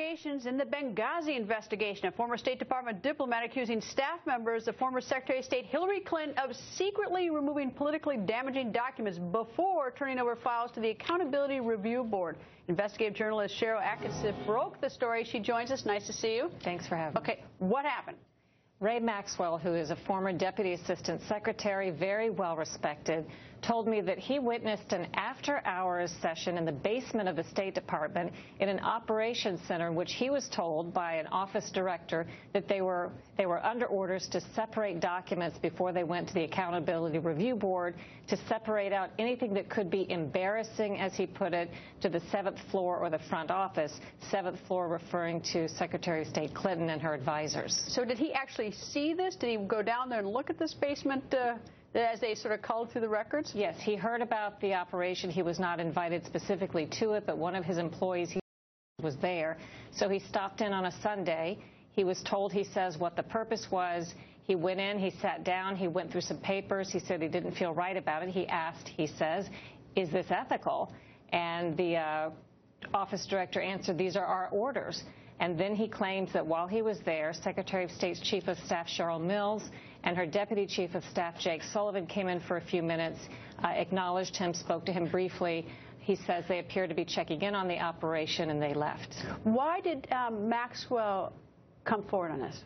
allegations in the Benghazi investigation. A former State Department diplomat accusing staff members of former Secretary of State Hillary Clinton of secretly removing politically damaging documents before turning over files to the Accountability Review Board. Investigative journalist Sharyl Attkisson broke the story. She joins us. Nice to see you. Thanks for having me. Okay, what happened? Ray Maxwell, who is a former Deputy Assistant Secretary, very well respected, told me that he witnessed an after-hours session in the basement of the State Department in an operations center in which he was told by an office director that they were under orders to separate documents before they went to the Accountability Review Board, to separate out anything that could be embarrassing, as he put it, to the 7th floor or the front office, 7th floor referring to Secretary of State Clinton and her advisors. So did he actually see this? Did he go down there and look at this basement as they sort of culled through the records? Yes, he heard about the operation. He was not invited specifically to it, but one of his employees was there. So he stopped in on a Sunday. He was told, he says, what the purpose was. He went in, he sat down, he went through some papers. He said he didn't feel right about it. He asked, he says, is this ethical? And the office director answered, these are our orders. And then he claims that while he was there, Secretary of State's Chief of Staff Cheryl Mills and her Deputy Chief of Staff Jake Sullivan came in for a few minutes, acknowledged him, spoke to him briefly. He says they appeared to be checking in on the operation, and they left. Why did Maxwell come forward on this?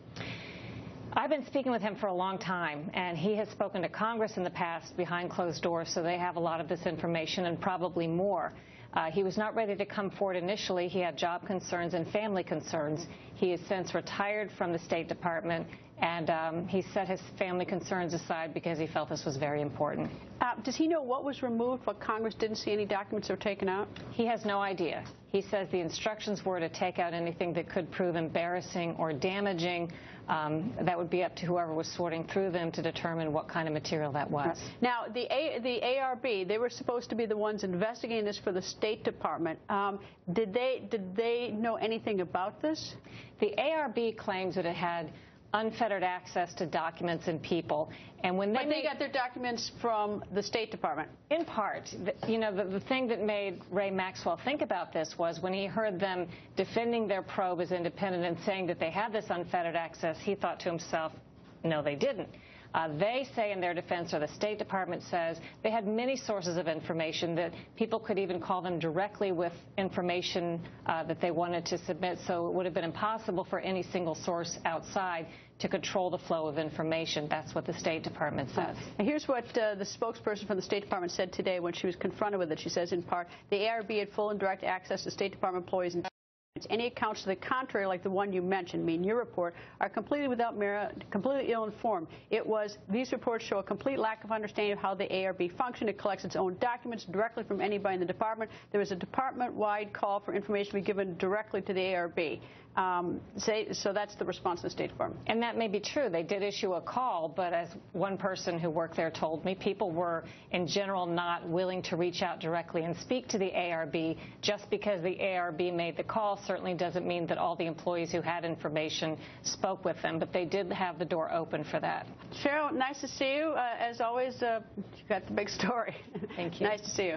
I've been speaking with him for a long time, and he has spoken to Congress in the past behind closed doors, so they have a lot of this information and probably more. He was not ready to come forward initially. He had job concerns and family concerns. He has since retired from the State Department, and he set his family concerns aside because he felt this was very important. Does he know what was removed, what Congress didn't see, any documents that were taken out? He has no idea. He says the instructions were to take out anything that could prove embarrassing or damaging. That would be up to whoever was sorting through them to determine what kind of material that was. Now, the ARB, they were supposed to be the ones investigating this for the State Department. Did they know anything about this? The ARB claims that it had unfettered access to documents and people. And when they got their documents from the State Department? In part. You know, the thing that made Ray Maxwell think about this was when he heard them defending their probe as independent and saying that they had this unfettered access, he thought to himself, no, they didn't. They say in their defense, or the State Department says, they had many sources of information that people could even call them directly with information that they wanted to submit. So it would have been impossible for any single source outside to control the flow of information. That's what the State Department says. And here's what the spokesperson from the State Department said today when she was confronted with it. She says, in part, the ARB had full and direct access to State Department employees and any accounts to the contrary, like the one you mentioned, mean your report, are completely without merit, completely ill-informed. These reports show a complete lack of understanding of how the ARB functioned. It collects its own documents directly from anybody in the department. There was a department-wide call for information to be given directly to the ARB. So that's the response of the State Department. And that may be true. They did issue a call, but as one person who worked there told me, people were in general not willing to reach out directly and speak to the ARB. Just because the ARB made the call certainly doesn't mean that all the employees who had information spoke with them, but they did have the door open for that. Sharyl, nice to see you. As always, you've got the big story. Thank you. Nice to see you.